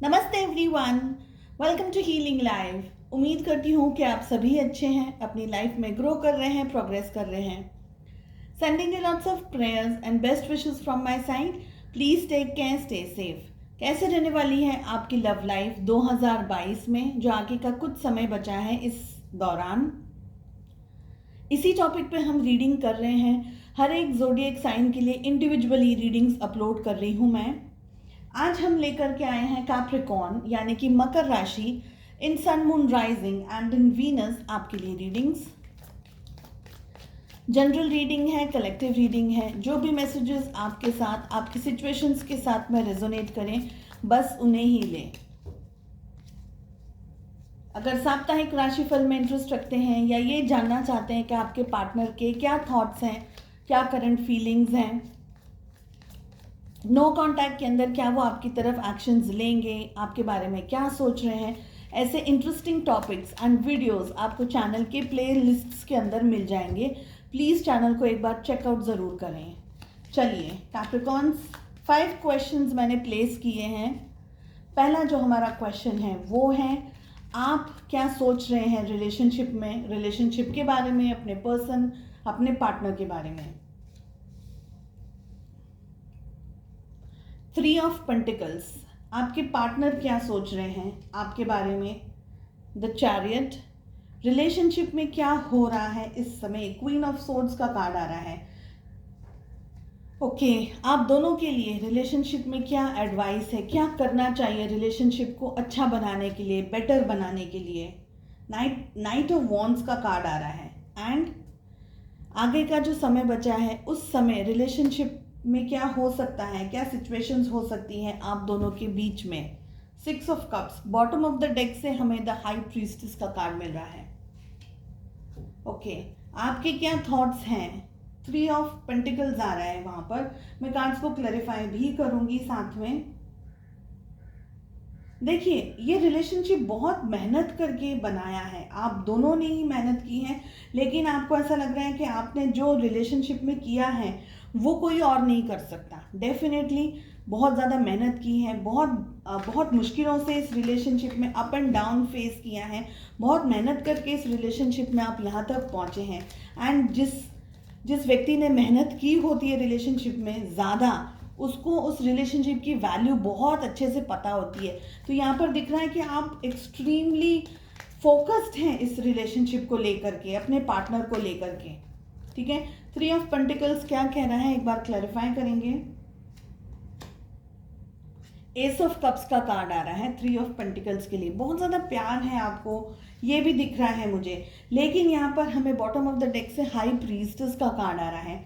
नमस्ते everyone, welcome to healing live. उम्मीद करती हूँ कि आप सभी अच्छे हैं, अपनी लाइफ में ग्रो कर रहे हैं, प्रोग्रेस कर रहे हैं। Sending you lots of prayers and best wishes from my side. Please take care, stay safe. कैसे रहने वाली है आपकी लव लाइफ 2022 में, जो आगे का कुछ समय बचा है इस दौरान? इसी टॉपिक पे हम रीडिंग कर रहे हैं। हर एक ज़ोडिएक साइन के लिए इंडिविजुअली रीडिंग्स अपलोड कर रही हूँ मैं। आज हम लेकर के आए हैं कैप्रिकॉर्न यानी कि मकर राशि in sun moon rising and in Venus आपके लिए रीडिंग्स। जनरल रीडिंग है, कलेक्टिव रीडिंग है। जो भी मैसेजेस आपके साथ, आपकी सिचुएशंस के साथ में रेजोनेट करें, बस उन्हें ही लें। अगर साप्ताहिक राशिफल में इंटरेस्ट रखते हैं या ये जानना चाहते हैं कि आपके पार्टनर के क्या थॉट्स हैं, क्या करंट फीलिंग्स हैं, नो कांटेक्ट के अंदर क्या वो आपकी तरफ एक्शंस लेंगे, आपके बारे में क्या सोच रहे हैं, ऐसे इंटरेस्टिंग टॉपिक्स एंड वीडियोस आपको चैनल के प्ले लिस्ट्स के अंदर मिल जाएंगे। प्लीज़ चैनल को एक बार चेकआउट ज़रूर करें। चलिए, कैप्रिकॉर्न्स 5 क्वेश्चंस मैंने प्लेस किए हैं। पहला जो हमारा क्वेश्चन है वो है, आप क्या सोच रहे हैं रिलेशनशिप में, रिलेशनशिप के बारे में, अपने पर्सन, अपने पार्टनर के बारे में। 3 ऑफ पेंटिकल्स, आपके पार्टनर क्या सोच रहे हैं आपके बारे में। द चैरियट, रिलेशनशिप में क्या हो रहा है इस समय। क्वीन ऑफ सोर्ड्स का कार्ड आ रहा है। ओके, आप दोनों के लिए रिलेशनशिप में क्या एडवाइस है, क्या करना चाहिए रिलेशनशिप को अच्छा बनाने के लिए, बेटर बनाने के लिए। नाइट ऑफ वॉन्ड्स का कार्ड आ रहा है। एंड आगे का जो समय बचा है उस समय रिलेशनशिप में क्या हो सकता है, क्या सिचुएशंस हो सकती हैं आप दोनों के बीच में। 6 of cups, bottom of the deck से हमें द हाई प्रीस्टेस का कार्ड मिल रहा है। ओके, आपके क्या थॉट्स हैं। 3 ऑफ पेंटिकल्स आ रहा है वहां पर। मैं कार्ड्स को क्लैरिफाई भी करूंगी साथ में। देखिए, ये रिलेशनशिप बहुत मेहनत करके बनाया है, आप दोनों ने ही मेहनत की है, लेकिन आपको ऐसा लग रहा है कि आपने जो रिलेशनशिप में किया है वो कोई और नहीं कर सकता। डेफिनेटली बहुत ज़्यादा मेहनत की है, बहुत मुश्किलों से इस रिलेशनशिप में अप एंड डाउन फेस किया है, बहुत मेहनत करके इस रिलेशनशिप में आप यहाँ तक पहुँचे हैं। एंड जिस व्यक्ति ने मेहनत की होती है रिलेशनशिप में ज़्यादा, उसको उस रिलेशनशिप की वैल्यू बहुत अच्छे से पता होती है। तो यहाँ पर दिख रहा है कि आप एक्सट्रीमली फोकस्ड हैं इस रिलेशनशिप को लेकर के, अपने पार्टनर को लेकर के। ठीक है, 3 ऑफ पेंटिकल्स क्या कह रहा है, एक बार क्लैरिफाई करेंगे। एस ऑफ कप्स का कार्ड आ रहा है 3 ऑफ पेंटिकल्स के लिए। बहुत ज़्यादा प्यार है आपको, ये भी दिख रहा है मुझे, लेकिन यहाँ पर हमें बॉटम ऑफ द डेक से हाई प्रीस्टेस का कार्ड आ रहा है।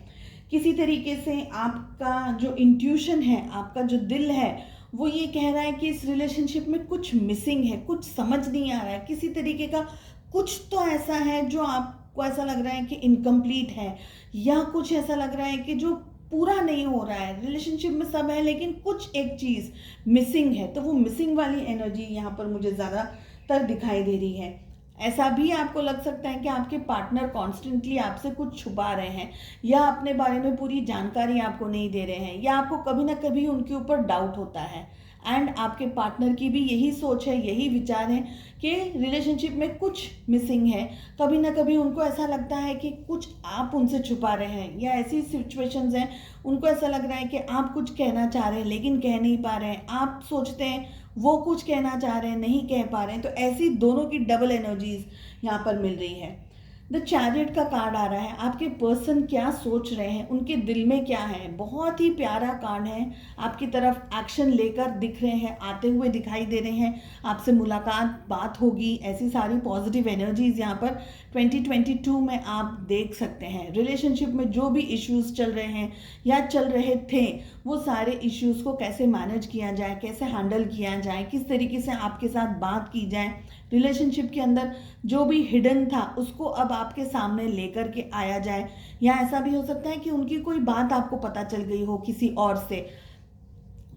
किसी तरीके से आपका जो इंट्यूशन है, आपका जो दिल है, वो ये कह रहा है कि इस रिलेशनशिप में कुछ मिसिंग है, कुछ समझ नहीं आ रहा है, किसी तरीके का कुछ तो ऐसा है जो आपको ऐसा लग रहा है कि इनकम्प्लीट है, या कुछ ऐसा लग रहा है कि जो पूरा नहीं हो रहा है। रिलेशनशिप में सब है लेकिन कुछ एक चीज़ मिसिंग है। तो वो मिसिंग वाली एनर्जी यहाँ पर मुझे ज़्यादातर दिखाई दे रही है। ऐसा भी आपको लग सकता है कि आपके पार्टनर कॉन्स्टेंटली आपसे कुछ छुपा रहे हैं, या अपने बारे में पूरी जानकारी आपको नहीं दे रहे हैं, या आपको कभी ना कभी उनके ऊपर डाउट होता है। एंड आपके पार्टनर की भी यही सोच है, यही विचार है कि रिलेशनशिप में कुछ मिसिंग है। कभी ना कभी उनको ऐसा लगता है कि कुछ आप उनसे छुपा रहे हैं, या ऐसी सिचुएशंस हैं उनको ऐसा लग रहा है कि आप कुछ कहना चाह रहे हैं लेकिन कह नहीं पा रहे हैं। आप सोचते हैं वो कुछ कहना चाह रहे हैं, नहीं कह पा रहे हैं। तो ऐसी दोनों की डबल एनर्जीज यहाँ पर मिल रही है। द चैरियट का कार्ड आ रहा है। आपके पर्सन क्या सोच रहे हैं, उनके दिल में क्या है। बहुत ही प्यारा कार्ड है, आपकी तरफ एक्शन लेकर दिख रहे हैं, आते हुए दिखाई दे रहे हैं, आपसे मुलाकात, बात होगी, ऐसी सारी पॉजिटिव एनर्जीज यहाँ पर 2022 में आप देख सकते हैं। रिलेशनशिप में जो भी इश्यूज चल रहे हैं या चल रहे थे, वो सारे इश्यूज को कैसे मैनेज किया जाए, कैसे हैंडल किया जाए, किस तरीके से आपके साथ बात की जाए। रिलेशनशिप के अंदर जो भी हिडन था उसको अब आपके सामने लेकर के आया जाए। या ऐसा भी हो सकता है कि उनकी कोई बात आपको पता चल गई हो किसी और से,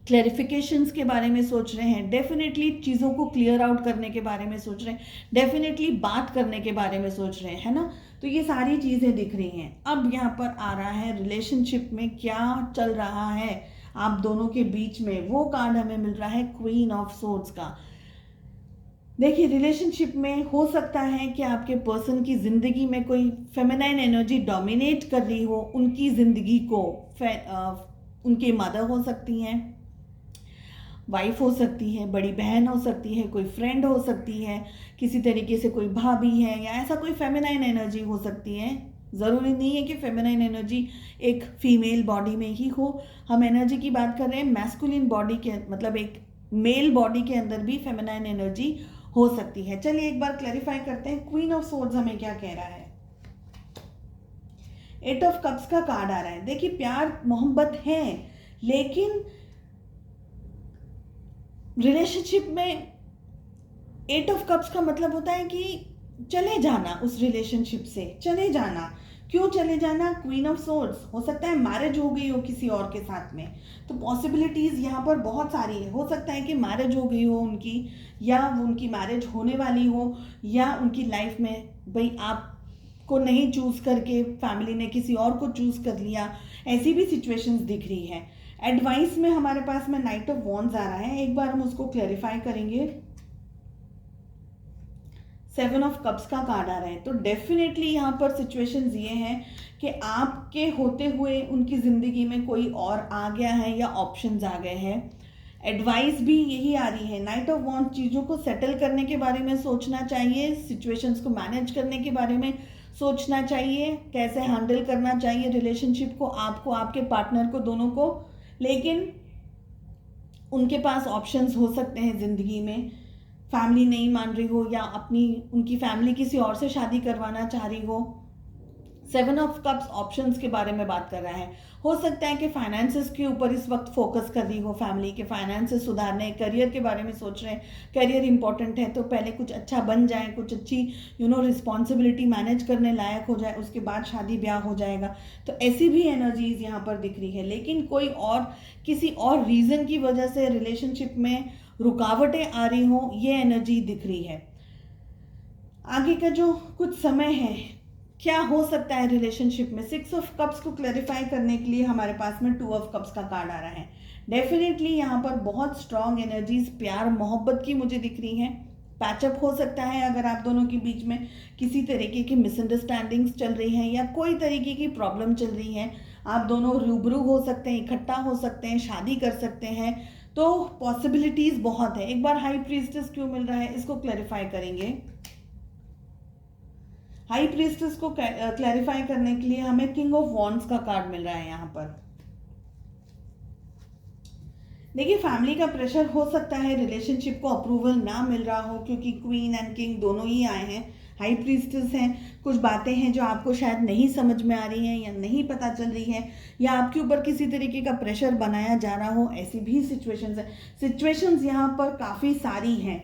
क्लैरिफिकेशंस के बारे में सोच रहे हैं, डेफिनेटली चीज़ों को क्लियर आउट करने के बारे में सोच रहे हैं, डेफिनेटली बात करने के बारे में सोच रहे हैं, है ना। तो ये सारी चीज़ें दिख रही हैं। अब यहाँ पर आ रहा है रिलेशनशिप में क्या चल रहा है, आप दोनों के बीच में, वो कार्ड हमें मिल रहा है क्वीन ऑफ सोर्ड्स का। देखिए, रिलेशनशिप में हो सकता है कि आपके पर्सन की ज़िंदगी में कोई फेमिनाइन एनर्जी डोमिनेट कर रही हो उनकी ज़िंदगी को। उनकी मदर हो सकती हैं, वाइफ हो सकती है, बड़ी बहन हो सकती है, कोई फ्रेंड हो सकती है, किसी तरीके से कोई भाभी है, या ऐसा कोई फेमिनाइन एनर्जी हो सकती है। ज़रूरी नहीं है कि फेमिनाइन एनर्जी एक फीमेल बॉडी में ही हो। हम एनर्जी की बात कर रहे हैं मैस्कुलिन बॉडी के, मतलब एक मेल बॉडी के अंदर भी फेमिनाइन एनर्जी हो सकती है। चलिए एक बार क्लैरिफाई करते हैं क्वीन ऑफ सोर्ड्स हमें क्या कह रहा है। 8 ऑफ कप्स का कार्ड आ रहा है। देखिए, प्यार मोहब्बत है, लेकिन रिलेशनशिप में 8 ऑफ कप्स का मतलब होता है कि चले जाना, उस रिलेशनशिप से चले जाना। क्यों चले जाना? क्वीन ऑफ सोर्ड्स, हो सकता है मैरिज हो गई हो किसी और के साथ में, तो पॉसिबिलिटीज़ यहाँ पर बहुत सारी है। हो सकता है कि मैरिज हो गई हो उनकी, या उनकी मैरिज होने वाली हो, या उनकी लाइफ में भाई आपको नहीं चूज़ करके फैमिली ने किसी और को चूज़ कर लिया, ऐसी भी सिचुएशंस दिख रही है। एडवाइस में हमारे पास में नाइट ऑफ वॉन्ड्स आ रहा है, एक बार हम उसको क्लैरिफाई करेंगे। 7 ऑफ कप्स का कार्ड आ रहा है। तो डेफिनेटली यहाँ पर सिचुएशंस ये हैं कि आपके होते हुए उनकी ज़िंदगी में कोई और आ गया है या ऑप्शंस आ गए हैं। एडवाइस भी यही आ रही है। नाइट ऑफ वॉन्ड्स चीज़ों को सेटल करने के बारे में सोचना चाहिए, सिचुएशंस को मैनेज करने के बारे में सोचना चाहिए, कैसे हैंडल करना चाहिए रिलेशनशिप को, आपको, आपके पार्टनर को, दोनों को। लेकिन उनके पास ऑप्शंस हो सकते हैं ज़िंदगी में। फैमिली नहीं मान रही हो, या उनकी फैमिली किसी और से शादी करवाना चाह रही हो। 7 ऑफ कप्स ऑप्शंस के बारे में बात कर रहा है। हो सकता है कि फाइनेंसेस के ऊपर इस वक्त फोकस कर रही हो, फैमिली के फाइनेंसेस सुधारने, करियर के बारे में सोच रहे हैं। करियर इंपॉर्टेंट है, तो पहले कुछ अच्छा बन जाए, कुछ अच्छी रिस्पॉन्सिबिलिटी मैनेज करने लायक हो जाए, उसके बाद शादी ब्याह हो जाएगा। तो ऐसी भी एनर्जीज यहाँ पर दिख रही है। लेकिन कोई और, किसी और रीज़न की वजह से रिलेशनशिप में रुकावटें आ रही हो, ये एनर्जी दिख रही है। आगे का जो कुछ समय है, क्या हो सकता है रिलेशनशिप में। 6 ऑफ कप्स को क्लैरिफाई करने के लिए हमारे पास में 2 ऑफ कप्स का कार्ड आ रहा है। डेफिनेटली यहाँ पर बहुत स्ट्रॉन्ग एनर्जीज प्यार मोहब्बत की मुझे दिख रही हैं। पैचअप हो सकता है अगर आप दोनों के बीच में किसी तरीके की मिसअंडरस्टैंडिंग्स चल रही हैं, या कोई तरीके की प्रॉब्लम चल रही है। आप दोनों रूबरू हो सकते हैं, इकट्ठा हो सकते हैं, शादी कर सकते हैं। तो पॉसिबिलिटीज बहुत है। एक बार हाई प्रीस्टेस क्यों मिल रहा है, इसको क्लैरिफाई करेंगे। हाई प्रीस्टेस को क्लैरिफाई करने के लिए हमें किंग ऑफ वॉन्ड्स का कार्ड मिल रहा है यहाँ पर। देखिए, फैमिली का प्रेशर हो सकता है, रिलेशनशिप को अप्रूवल ना मिल रहा हो, क्योंकि क्वीन एंड किंग दोनों ही आए हैं, हाई प्रीस्टेस हैं। कुछ बातें हैं जो आपको शायद नहीं समझ में आ रही हैं, या नहीं पता चल रही है, या आपके ऊपर किसी तरीके का प्रेशर बनाया जा रहा हो, ऐसी भी सिचुएशंस है। सिचुएशंस यहाँ पर काफ़ी सारी हैं।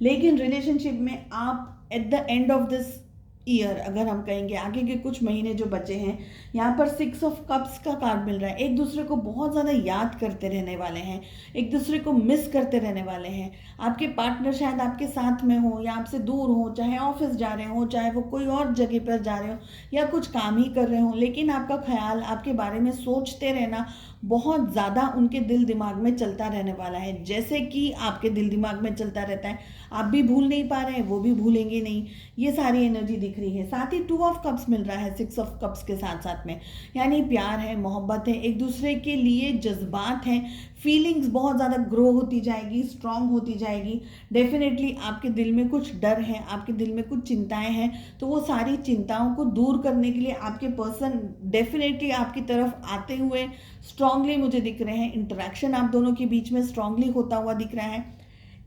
लेकिन रिलेशनशिप में आप at the end of this year, अगर हम कहेंगे आगे के कुछ महीने जो बचे हैं, यहाँ पर 6 ऑफ कप्स का कार्ड मिल रहा है। एक दूसरे को बहुत ज़्यादा याद करते रहने वाले हैं, एक दूसरे को मिस करते रहने वाले हैं। आपके पार्टनर शायद आपके साथ में हो, या आपसे दूर हो, चाहे ऑफिस जा रहे हो, चाहे वो कोई और जगह पर जा रहे हो, या कुछ काम ही कर रहे हो, लेकिन आपका ख्याल, आपके बारे में सोचते रहना बहुत ज़्यादा उनके दिल दिमाग में चलता रहने वाला है। जैसे कि आपके दिल दिमाग में चलता रहता है, आप भी भूल नहीं पा रहे हैं, वो भी भूलेंगे नहीं। ये सारी एनर्जी दिख रही है। साथ ही 2 ऑफ कप्स मिल रहा है 6 ऑफ कप्स के साथ साथ में, यानी प्यार है, मोहब्बत है, एक दूसरे के लिए जज्बात हैं, फीलिंग्स बहुत ज़्यादा ग्रो होती जाएगी, स्ट्रांग होती जाएगी। डेफिनेटली आपके दिल में कुछ डर है, आपके दिल में कुछ चिंताएं हैं, तो वो सारी चिंताओं को दूर करने के लिए आपके पर्सन डेफिनेटली आपकी तरफ आते हुए स्ट्रांगली मुझे दिख रहे हैं। इंटरेक्शन आप दोनों के बीच में स्ट्रांगली होता हुआ दिख रहा है।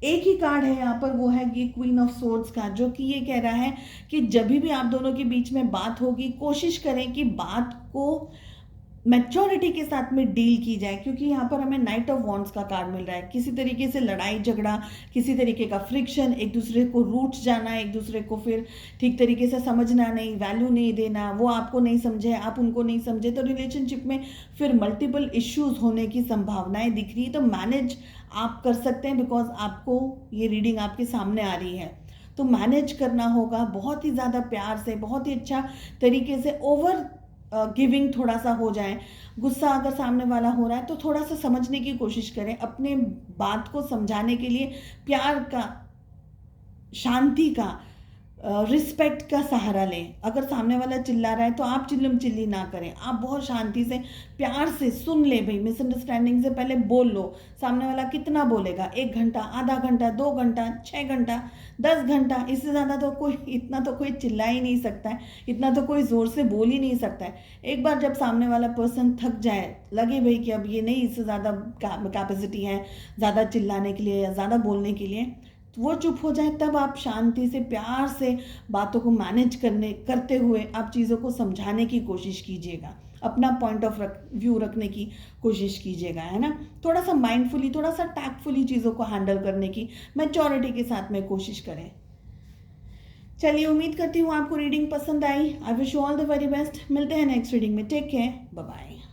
एक ही कार्ड है यहाँ पर, वो है ये क्वीन ऑफ सोर्ड्स का, जो कि ये कह रहा है कि जब भी आप दोनों के बीच में बात होगी, कोशिश करें कि बात को मैच्योरिटी के साथ में डील की जाए, क्योंकि यहाँ पर हमें नाइट ऑफ वॉन्ड्स का कार्ड मिल रहा है। किसी तरीके से लड़ाई झगड़ा, किसी तरीके का फ्रिक्शन, एक दूसरे को रूठ जाना, एक दूसरे को फिर ठीक तरीके से समझना नहीं, वैल्यू नहीं देना, वो आपको नहीं समझे, आप उनको नहीं समझे, तो रिलेशनशिप में फिर मल्टीपल इश्यूज होने की संभावनाएं दिख रही है। तो मैनेज आप कर सकते हैं, बिकॉज आपको ये रीडिंग आपके सामने आ रही है, तो मैनेज करना होगा बहुत ही ज़्यादा प्यार से, बहुत ही अच्छा तरीके से। ओवर गिविंग थोड़ा सा हो जाए। गुस्सा अगर सामने वाला हो रहा है तो थोड़ा सा समझने की कोशिश करें, अपने बात को समझाने के लिए प्यार का, शांति का, रिस्पेक्ट का सहारा लें। अगर सामने वाला चिल्ला रहा है तो आप चिल्लम चिल्ली ना करें, आप बहुत शांति से प्यार से सुन ले। भाई मिसअंडरस्टैंडिंग से पहले बोल लो। सामने वाला कितना बोलेगा, 1 घंटा, आधा घंटा, 2 घंटा, 6 घंटा, 10 घंटा, इससे ज़्यादा तो कोई, इतना तो कोई चिल्ला ही नहीं सकता है, इतना तो कोई ज़ोर से बोल ही नहीं सकता है। एक बार जब सामने वाला पर्सन थक जाए, लगे भाई कि अब ये नहीं, इससे ज़्यादा कैपेसिटी है ज़्यादा चिल्लाने के लिए या ज़्यादा बोलने के लिए, वो चुप हो जाए, तब आप शांति से प्यार से बातों को मैनेज करते हुए आप चीज़ों को समझाने की कोशिश कीजिएगा, अपना पॉइंट ऑफ व्यू रखने की कोशिश कीजिएगा, है ना। थोड़ा सा माइंडफुली, थोड़ा सा टैक्टफुली चीज़ों को हैंडल करने की मैच्योरिटी के साथ में कोशिश करें। चलिए, उम्मीद करती हूँ आपको रीडिंग पसंद आई। I wish you all the very best. मिलते हैं नेक्स्ट रीडिंग में। Take care, bye bye.